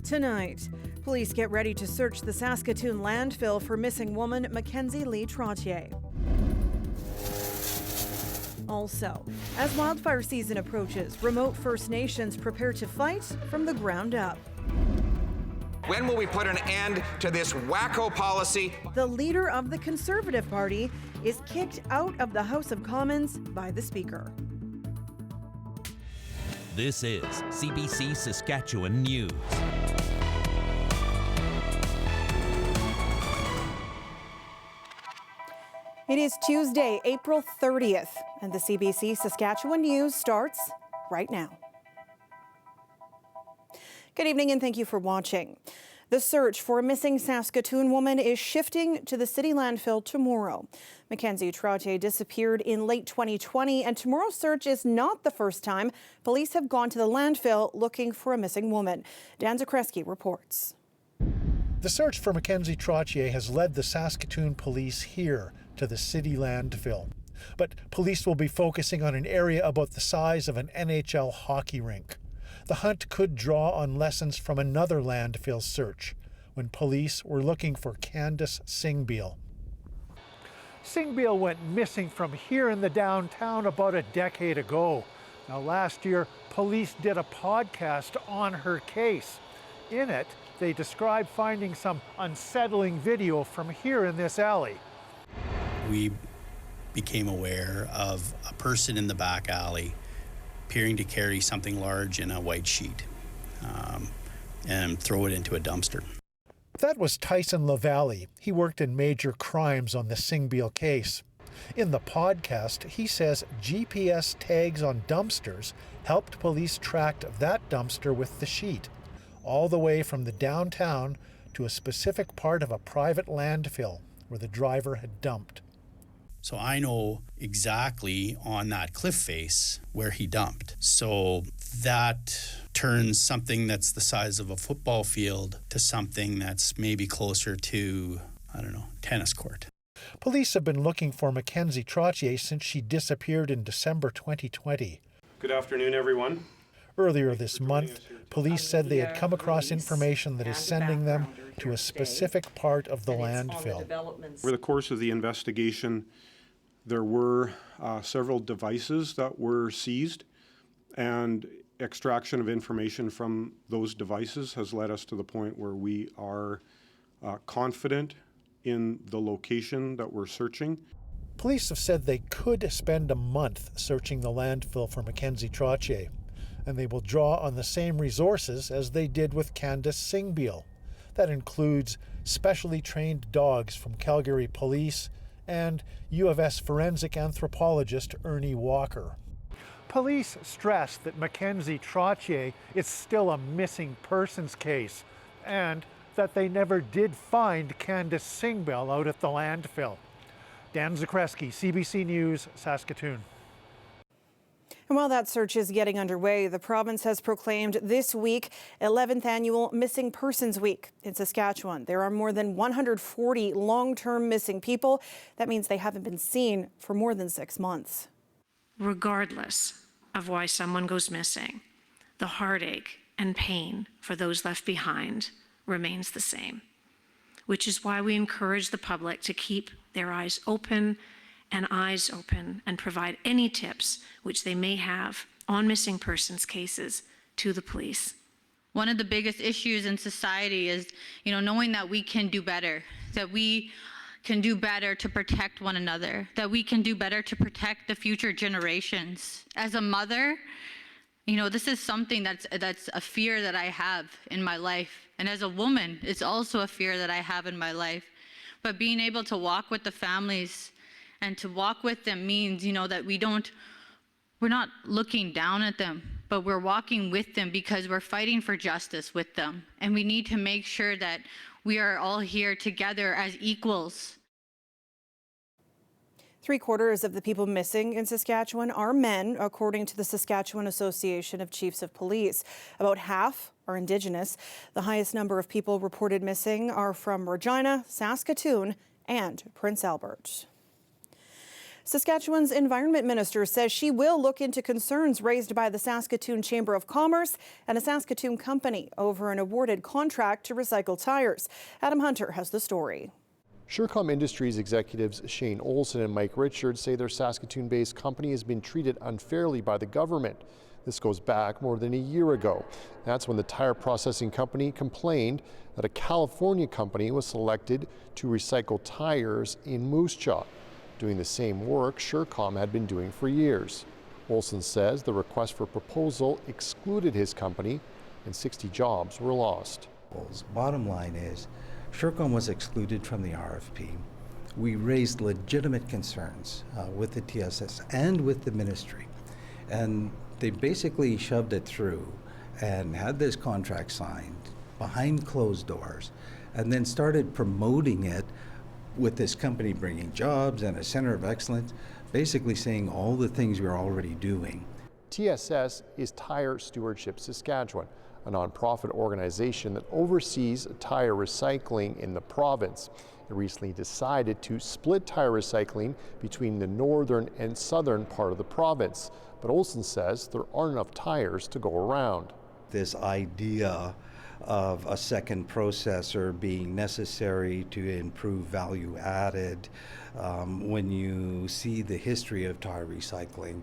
Tonight, police get ready to search the Saskatoon landfill for missing woman Mackenzie Lee Trottier. Also, as wildfire season approaches, remote First Nations prepare to fight from the ground up. When will we put an end to this wacko policy? The leader of the Conservative Party is kicked out of the House of Commons by the Speaker. This is CBC Saskatchewan News. It is Tuesday, April 30th, and the CBC Saskatchewan News starts right now. Good evening and thank you for watching. The search for a missing Saskatoon woman is shifting to the city landfill tomorrow. Mackenzie Trottier disappeared in late 2020, and tomorrow's search is not the first time police have gone to the landfill looking for a missing woman. Dan Zakreski reports. The search for Mackenzie Trottier has led the Saskatoon police here to the city landfill. But police will be focusing on an area about the size of an NHL hockey rink. The hunt could draw on lessons from another landfill search when police were looking for Candace Singbeil. Singbeil went missing from here in the downtown about a decade ago. Now, last year, police did a podcast on her case. In it, they described finding some unsettling video from here in this alley. We became aware of a person in the back alley appearing to carry something large in a white sheet and throw it into a dumpster. That was Tyson LaValle. He worked in major crimes on the Singbeil case. In the podcast, he says GPS tags on dumpsters helped police track that dumpster with the sheet, all the way from the downtown to a specific part of a private landfill where the driver had dumped. So I know exactly on that cliff face where he dumped. So that turns something that's the size of a football field to something that's maybe closer to, tennis court. Police have been looking for Mackenzie Trottier since she disappeared in December 2020. Good afternoon, everyone. Earlier this month, police said they had come across information that is sending them to a specific part of the landfill. Over the course of the investigation, there were several devices that were seized, and extraction of information from those devices has led us to the point where we are confident in the location that we're searching. Police have said they could spend a month searching the landfill for Mackenzie Trottier, and they will draw on the same resources as they did with Candace Singbeil. That includes specially trained dogs from Calgary Police and U of S forensic anthropologist Ernie Walker. Police stress that Mackenzie Trottier is still a missing persons case and that they never did find Candace Singbeil out at the landfill. Dan Zakreski, CBC News, Saskatoon. And while that search is getting underway, the province has proclaimed this week 11th annual Missing Persons Week in Saskatchewan. There are more than 140 long-term missing people. That means they haven't been seen for more than 6 months. Regardless of why someone goes missing, the heartache and pain for those left behind remains the same, which is why we encourage the public to keep their eyes open and provide any tips which they may have on missing persons cases to the police. One of the biggest issues in society is, knowing that we can do better, that we can do better to protect one another, that we can do better to protect the future generations. As a mother, this is something that's a fear that I have in my life. And as a woman, it's also a fear that I have in my life. But being able to walk with the families and to walk with them means, that we're not looking down at them, but we're walking with them because we're fighting for justice with them. And we need to make sure that we are all here together as equals. 3/4 of the people missing in Saskatchewan are men, according to the Saskatchewan Association of Chiefs of Police. About half are Indigenous. The highest number of people reported missing are from Regina, Saskatoon, and Prince Albert. Saskatchewan's Environment Minister says she will look into concerns raised by the Saskatoon Chamber of Commerce and a Saskatoon company over an awarded contract to recycle tires. Adam Hunter has the story. Surecom Industries executives Shane Olson and Mike Richards say their Saskatoon-based company has been treated unfairly by the government. This goes back more than a year ago. That's when the tire processing company complained that a California company was selected to recycle tires in Moose Jaw, doing the same work Surecom had been doing for years. Olson says the request for proposal excluded his company and 60 jobs were lost. Bottom line is, Surecom was excluded from the RFP. We raised legitimate concerns with the TSS and with the ministry, and they basically shoved it through and had this contract signed behind closed doors, and then started promoting it with this company bringing jobs and a center of excellence, basically saying all the things we're already doing. TSS is Tire Stewardship Saskatchewan, a nonprofit organization that oversees tire recycling in the province. It recently decided to split tire recycling between the northern and southern part of the province. But Olson says there aren't enough tires to go around. This idea of a second processor being necessary to improve value added, when you see the history of tire recycling,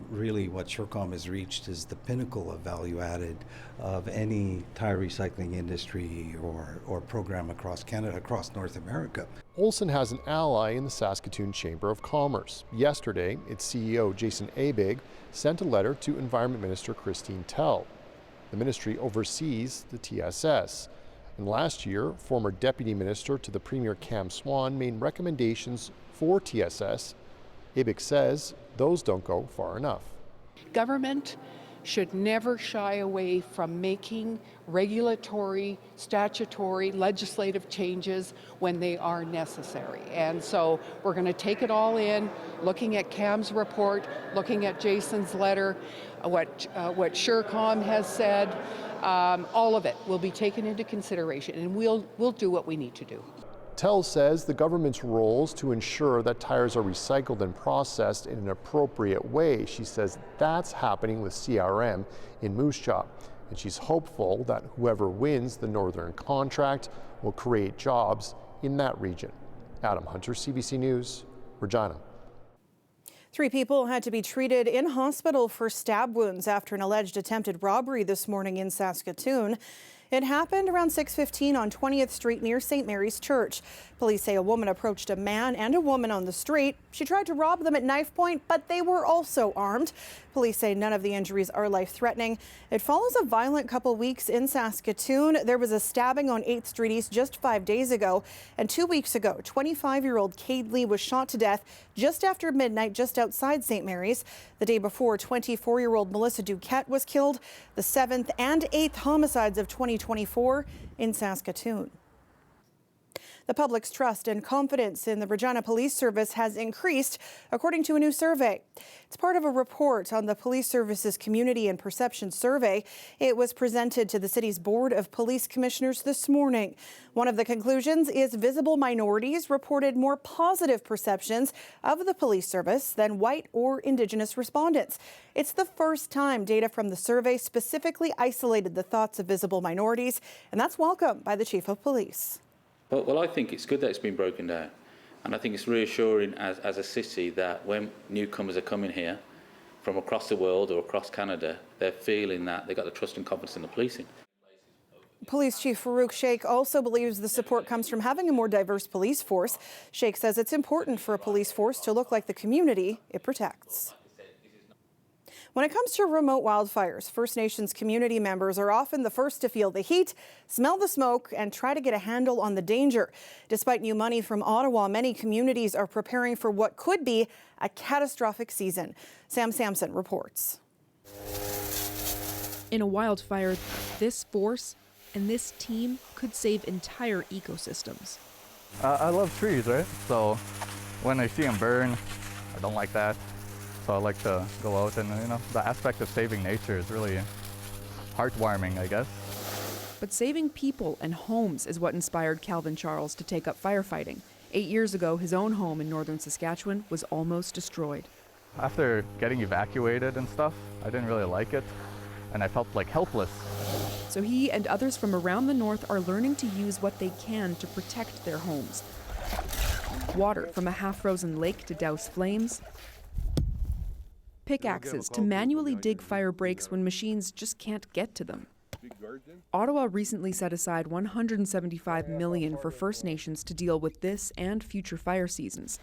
really what Surecom has reached is the pinnacle of value added of any tire recycling industry or program across Canada, across North America. Olson has an ally in the Saskatoon Chamber of Commerce. Yesterday, its CEO, Jason Abig, sent a letter to Environment Minister Christine Tell. The ministry oversees the TSS. And last year, former Deputy Minister to the Premier Cam Swan made recommendations for TSS. Abig says those don't go far enough. Government should never shy away from making regulatory, statutory, legislative changes when they are necessary. And so we're going to take it all in, looking at Cam's report, looking at Jason's letter, what Surecom has said. All of it will be taken into consideration, and we'll do what we need to do. Tell says the government's role is to ensure that tires are recycled and processed in an appropriate way. She says that's happening with CRM in Moose Jaw, and she's hopeful that whoever wins the northern contract will create jobs in that region. Adam Hunter, CBC News, Regina. 3 people had to be treated in hospital for stab wounds after an alleged attempted robbery this morning in Saskatoon. It happened around 6:15 on 20th Street near St. Mary's Church. Police say a woman approached a man and a woman on the street. She tried to rob them at knife point, but they were also armed. Police say none of the injuries are life-threatening. It follows a violent couple weeks in Saskatoon. There was a stabbing on 8th Street East just 5 days ago. And 2 weeks ago, 25-year-old Cade Lee was shot to death just after midnight just outside St. Mary's. The day before, 24-year-old Melissa Duquette was killed. The 7th and 8th homicides of 2024 in Saskatoon. The public's trust and confidence in the Regina Police Service has increased, according to a new survey. It's part of a report on the Police Service's Community and Perception Survey. It was presented to the city's Board of Police Commissioners this morning. One of the conclusions is visible minorities reported more positive perceptions of the police service than white or Indigenous respondents. It's the first time data from the survey specifically isolated the thoughts of visible minorities, and that's welcomed by the Chief of Police. Well, I think it's good that it's been broken down, and I think it's reassuring as a city that when newcomers are coming here from across the world or across Canada, they're feeling that they've got the trust and confidence in the policing. Police Chief Farouk Sheikh also believes the support comes from having a more diverse police force. Sheikh says it's important for a police force to look like the community it protects. When it comes to remote wildfires, First Nations community members are often the first to feel the heat, smell the smoke, and try to get a handle on the danger. Despite new money from Ottawa, many communities are preparing for what could be a catastrophic season. Sam Sampson reports. In a wildfire, this force and this team could save entire ecosystems. I love trees, right? So when I see them burn, I don't like that. So I like to go out and, the aspect of saving nature is really heartwarming, I guess. But saving people and homes is what inspired Calvin Charles to take up firefighting. 8 years ago, his own home in northern Saskatchewan was almost destroyed. After getting evacuated and stuff, I didn't really like it, and I felt like helpless. So he and others from around the north are learning to use what they can to protect their homes. Water from a half-frozen lake to douse flames, pickaxes to manually dig fire breaks when machines just can't get to them. Ottawa recently set aside $175 million for First Nations to deal with this and future fire seasons.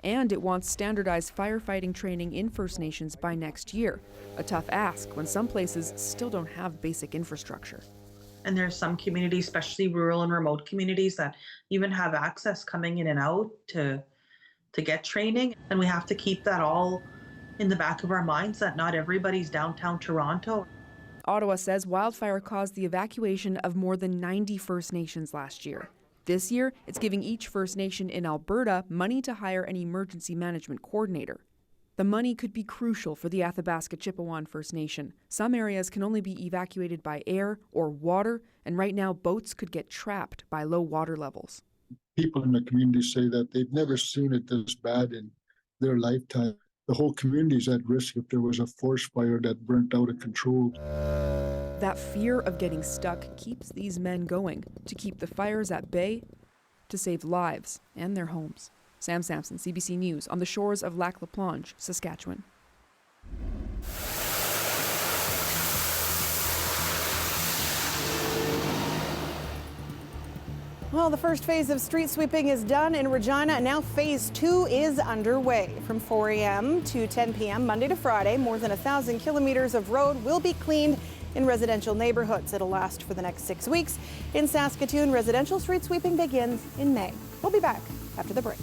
And it wants standardized firefighting training in First Nations by next year. A tough ask when some places still don't have basic infrastructure. And there's some communities, especially rural and remote communities, that even have access coming in and out to get training. And we have to keep that all in the back of our minds, that not everybody's downtown Toronto. Ottawa says wildfire caused the evacuation of more than 90 First Nations last year. This year, it's giving each First Nation in Alberta money to hire an emergency management coordinator. The money could be crucial for the Athabasca Chipewyan First Nation. Some areas can only be evacuated by air or water, and right now boats could get trapped by low water levels. People in the community say that they've never seen it this bad in their lifetime. The whole community is at risk if there was a forest fire that burnt out of control. That fear of getting stuck keeps these men going, to keep the fires at bay, to save lives and their homes. Sam Sampson, CBC News, on the shores of Lac La Planche, Saskatchewan. Well, the first phase of street sweeping is done in Regina, and now phase 2 is underway. From 4 a.m. to 10 p.m. Monday to Friday, more than 1,000 kilometers of road will be cleaned in residential neighborhoods. It'll last for the next 6 weeks. In Saskatoon, residential street sweeping begins in May. We'll be back after the break.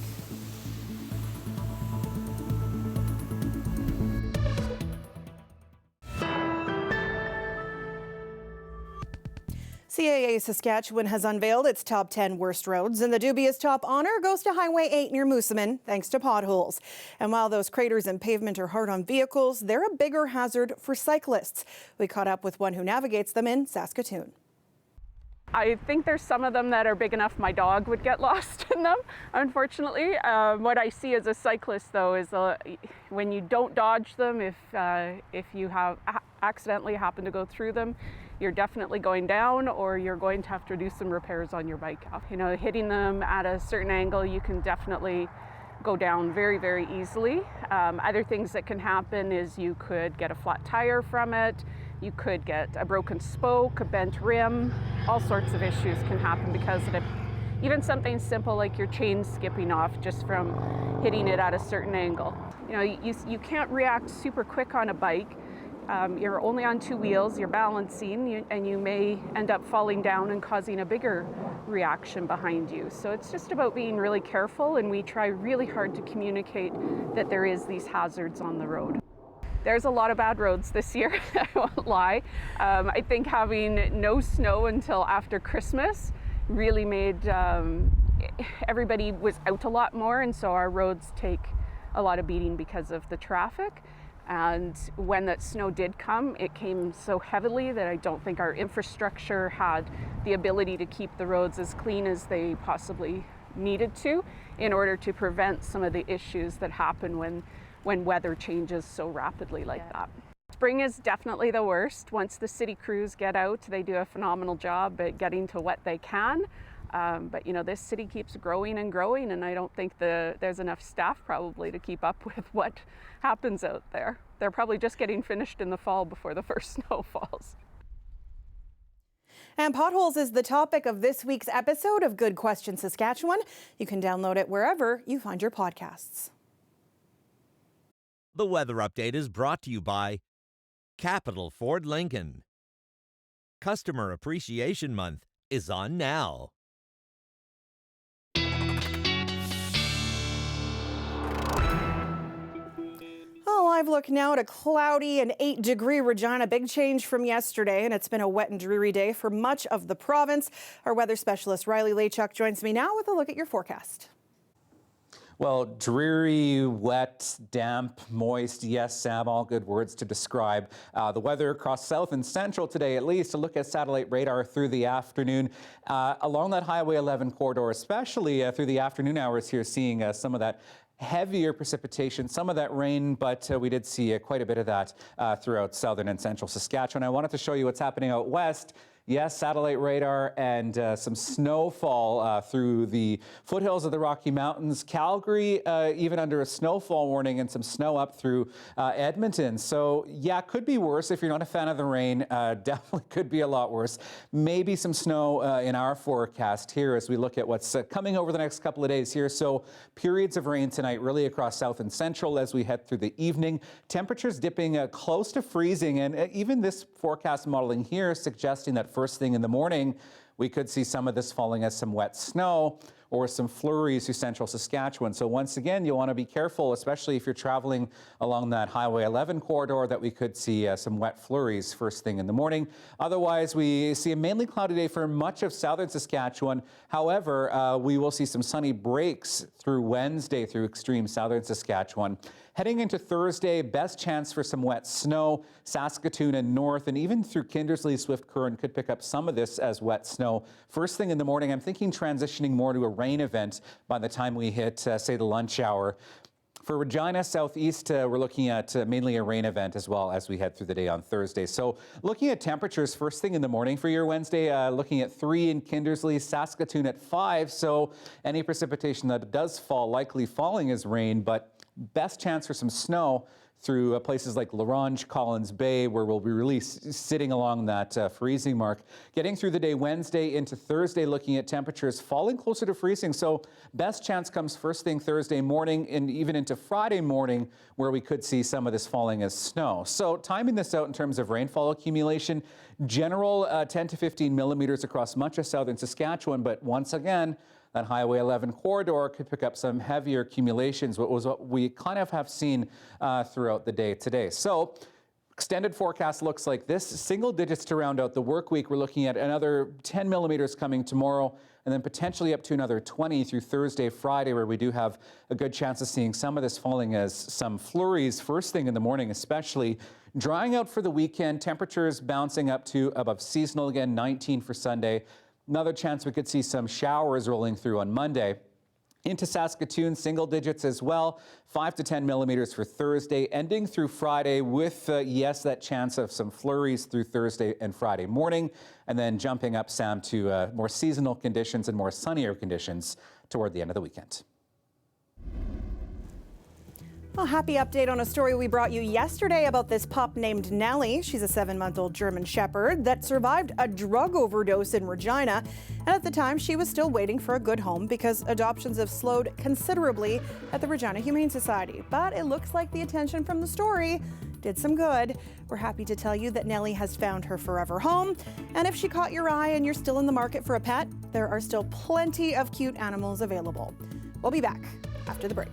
CAA Saskatchewan has unveiled its top 10 worst roads, and the dubious top honor goes to Highway 8 near Moosomin, thanks to potholes. And while those craters and pavement are hard on vehicles, they're a bigger hazard for cyclists. We caught up with one who navigates them in Saskatoon. I think there's some of them that are big enough my dog would get lost in them, unfortunately. What I see as a cyclist, though, is when you don't dodge them, if you have accidentally happen to go through them, you're definitely going down, or you're going to have to do some repairs on your bike. You know, hitting them at a certain angle, you can definitely go down very, very easily. Other things that can happen is you could get a flat tire from it, you could get a broken spoke, a bent rim. All sorts of issues can happen because of it. Even something simple like your chain skipping off just from hitting it at a certain angle. You know, you can't react super quick on a bike. You're only on 2 wheels, you're balancing, and you may end up falling down and causing a bigger reaction behind you. So it's just about being really careful, and we try really hard to communicate that there is these hazards on the road. There's a lot of bad roads this year, I won't lie. I think having no snow until after Christmas really made everybody was out a lot more, and so our roads take a lot of beating because of the traffic. And when that snow did come, it came so heavily that I don't think our infrastructure had the ability to keep the roads as clean as they possibly needed to in order to prevent some of the issues that happen when weather changes so rapidly like that. Spring is definitely the worst. Once the city crews get out, they do a phenomenal job at getting to what they can. But you know, this city keeps growing and growing, and I don't think there's enough staff probably to keep up with what happens out there. They're probably just getting finished in the fall before the first snow falls. And potholes is the topic of this week's episode of Good Question Saskatchewan. You can download it wherever you find your podcasts. The weather update is brought to you by Capital Ford Lincoln. Customer Appreciation Month is on now. A live look now at a cloudy and 8-degree Regina. Big change from yesterday, and it's been a wet and dreary day for much of the province. Our weather specialist Riley Lachuk joins me now with a look at your forecast. Well, dreary, wet, damp, moist, yes, Sam, all good words to describe the weather across south and central today, at least. To look at satellite radar through the afternoon along that Highway 11 corridor, especially through the afternoon hours here, seeing some of that heavier precipitation, some of that rain, but we did see quite a bit of that throughout southern and central Saskatchewan. I wanted to show you what's happening out west. Yes, satellite radar and some snowfall through the foothills of the Rocky Mountains. Calgary, even under a snowfall warning, and some snow up through Edmonton. So, yeah, could be worse if you're not a fan of the rain. Definitely could be a lot worse. Maybe some snow in our forecast here as we look at what's coming over the next couple of days here. So, periods of rain tonight really across south and central as we head through the evening. Temperatures dipping close to freezing, and even this forecast modeling here suggesting that first thing in the morning, we could see some of this falling as some wet snow or some flurries through central Saskatchewan. So once again, you'll want to be careful, especially if you're traveling along that Highway 11 corridor, that we could see some wet flurries first thing in the morning. Otherwise, we see a mainly cloudy day for much of southern Saskatchewan. However, we will see some sunny breaks through Wednesday through extreme southern Saskatchewan. Heading into Thursday, best chance for some wet snow. Saskatoon and north, and even through Kindersley, Swift Current could pick up some of this as wet snow. First thing in the morning, I'm thinking transitioning more to a rain event by the time we hit, say, the lunch hour. For Regina Southeast, we're looking at mainly a rain event as well as we head through the day on Thursday. So looking at temperatures first thing in the morning for your Wednesday, looking at 3 in Kindersley, Saskatoon at 5. So any precipitation that does fall, likely falling as rain, but best chance for some snow through places like La Ronge, Collins Bay, where we'll be really sitting along that freezing mark. Getting through the day Wednesday into Thursday, looking at temperatures falling closer to freezing. So best chance comes first thing Thursday morning and even into Friday morning, where we could see some of this falling as snow. So timing this out in terms of rainfall accumulation, general 10 to 15 millimeters across much of southern Saskatchewan, but once again, that Highway 11 corridor could pick up some heavier accumulations, what we kind of have seen throughout the day today. So extended forecast looks like this. Single digits to round out the work week. We're looking at another 10 millimeters coming tomorrow, and then potentially up to another 20 through Thursday, Friday, where we do have a good chance of seeing some of this falling as some flurries first thing in the morning, especially. Drying out for the weekend, temperatures bouncing up to above seasonal again, 19 for Sunday. Another chance we could see some showers rolling through on Monday. Into Saskatoon, single digits as well, 5 to 10 millimeters for Thursday, ending through Friday with, yes, that chance of some flurries through Thursday and Friday morning, and then jumping up, Sam, to more seasonal conditions and more sunnier conditions toward the end of the weekend. A happy update on a story we brought you yesterday about this pup named Nellie. She's a 7-month-old German Shepherd that survived a drug overdose in Regina. And at the time, she was still waiting for a good home because adoptions have slowed considerably at the Regina Humane Society. But it looks like the attention from the story did some good. We're happy to tell you that Nellie has found her forever home. And if she caught your eye and you're still in the market for a pet, there are still plenty of cute animals available. We'll be back after the break.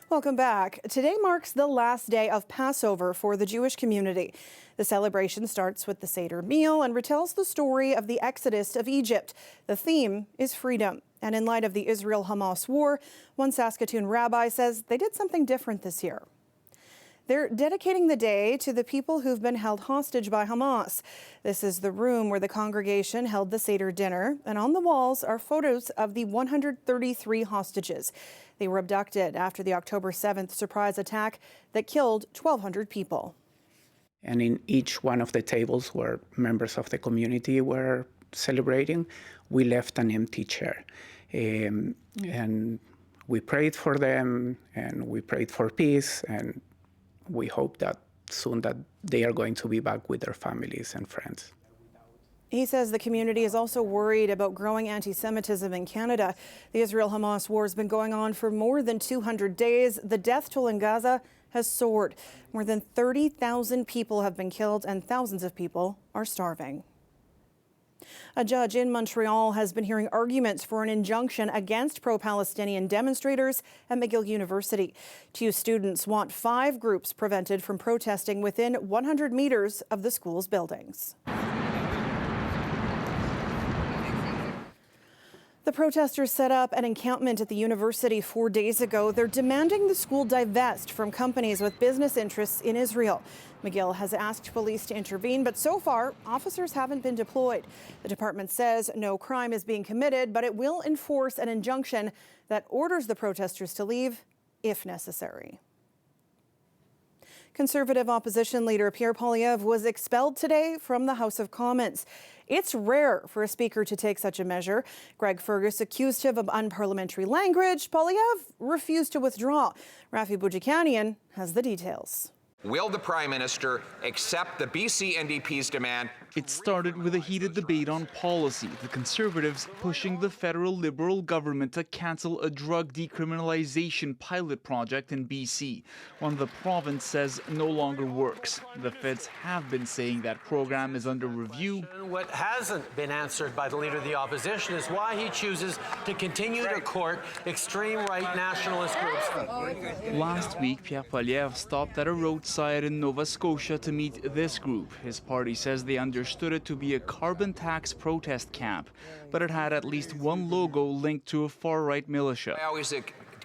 Welcome back. Today marks the last day of Passover for the Jewish community. The celebration starts with the Seder meal and retells the story of the Exodus of Egypt. The theme is freedom. And in light of the Israel-Hamas war, one Saskatoon rabbi says they did something different this year. They're dedicating the day to the people who've been held hostage by Hamas. This is the room where the congregation held the Seder dinner, and on the walls are photos of the 133 hostages. They were abducted after the October 7th surprise attack that killed 1,200 people. And in each one of the tables where members of the community were celebrating, we left an empty chair. And we prayed for them, and we prayed for peace, and we hope that soon that they are going to be back with their families and friends. He says the community is also worried about growing anti-Semitism in Canada. The Israel-Hamas war has been going on for more than 200 days. The death toll in Gaza has soared. More than 30,000 people have been killed and thousands of people are starving. A judge in Montreal has been hearing arguments for an injunction against pro-Palestinian demonstrators at McGill University. 2 students want 5 groups prevented from protesting within 100 meters of the school's buildings. The protesters set up an encampment at the university 4 days ago. They're demanding the school divest from companies with business interests in Israel. McGill has asked police to intervene, but so far, officers haven't been deployed. The department says no crime is being committed, but it will enforce an injunction that orders the protesters to leave if necessary. Conservative opposition leader Pierre Poilievre was expelled today from the House of Commons. It's rare for a speaker to take such a measure. Greg Fergus accused him of unparliamentary language. Poilievre refused to withdraw. Rafi Boudjikanian has the details. Will the Prime Minister accept the BC NDP's demand? It started with a heated debate on policy, the Conservatives pushing the federal Liberal government to cancel a drug decriminalization pilot project in BC, one the province says no longer works. The feds have been saying that program is under review. What hasn't been answered by the Leader of the Opposition is why he chooses to continue to court extreme right nationalist groups. Last week, Pierre Poilievre stopped at a roadside in Nova Scotia to meet this group. His party says they understood it to be a carbon tax protest camp, but it had at least one logo linked to a far-right militia. I always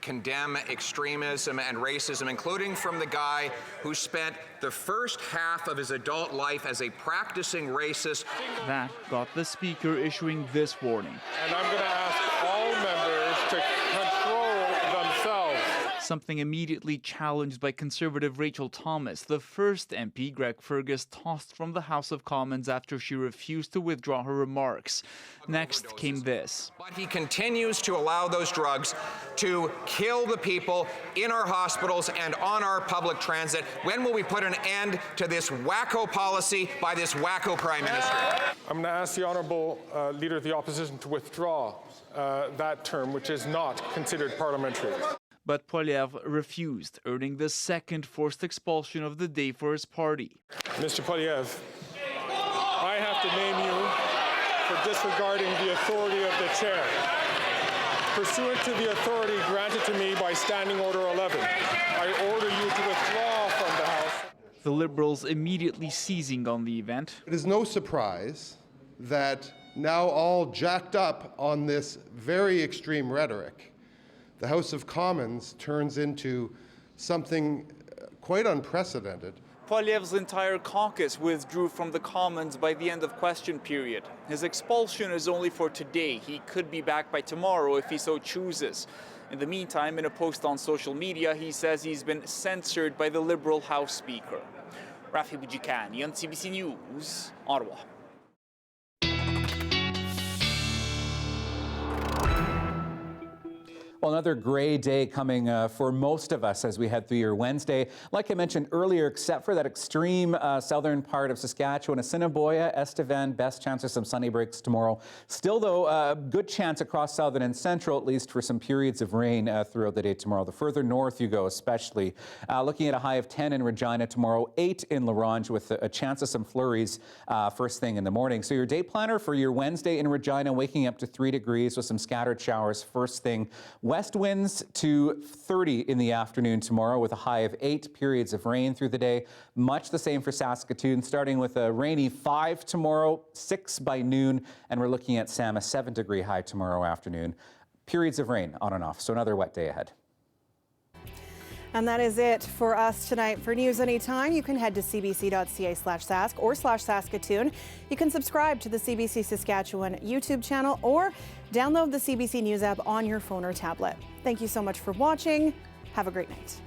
condemn extremism and racism, including from the guy who spent the first half of his adult life as a practicing racist. That got the speaker issuing this warning. And I'm going to ask all members to control themselves. Something immediately challenged by Conservative Rachel Thomas. The first MP, Greg Fergus, tossed from the House of Commons after she refused to withdraw her remarks. Next came this. But he continues to allow those drugs to kill the people in our hospitals and on our public transit. When will we put an end to this wacko policy by this wacko Prime Minister? I'm going to ask the Honourable Leader of the Opposition to withdraw that term, which is not considered parliamentary. But Poilievre refused, earning the second forced expulsion of the day for his party. Mr. Poilievre, I have to name you for disregarding the authority of the chair. Pursuant to the authority granted to me by Standing Order 11, I order you to withdraw from the House. The Liberals immediately seizing on the event. It is no surprise that now all jacked up on this very extreme rhetoric, the House of Commons turns into something quite unprecedented. Poilievre's entire caucus withdrew from the Commons by the end of question period. His expulsion is only for today. He could be back by tomorrow if he so chooses. In the meantime, in a post on social media, he says he's been censored by the Liberal House Speaker. Rafi Boudjikanian, CBC News, Ottawa. Well, another gray day coming for most of us as we head through your Wednesday. Like I mentioned earlier, except for that extreme southern part of Saskatchewan, Assiniboia, Estevan, best chance of some sunny breaks tomorrow. Still, though, a good chance across southern and central, at least for some periods of rain throughout the day tomorrow. The further north you go, especially. Looking at a high of 10 in Regina tomorrow, 8 in La Ronge with a chance of some flurries first thing in the morning. So your day planner for your Wednesday in Regina, waking up to 3 degrees with some scattered showers first thing. West winds to 30 in the afternoon tomorrow with a high of 8, periods of rain through the day. Much the same for Saskatoon, starting with a rainy 5 tomorrow, 6 by noon, and we're looking at Sam, a 7-degree high tomorrow afternoon. Periods of rain on and off, so another wet day ahead. And that is it for us tonight. For News Anytime, you can head to cbc.ca/sask or /Saskatoon. You can subscribe to the CBC Saskatchewan YouTube channel or download the CBC News app on your phone or tablet. Thank you so much for watching. Have a great night.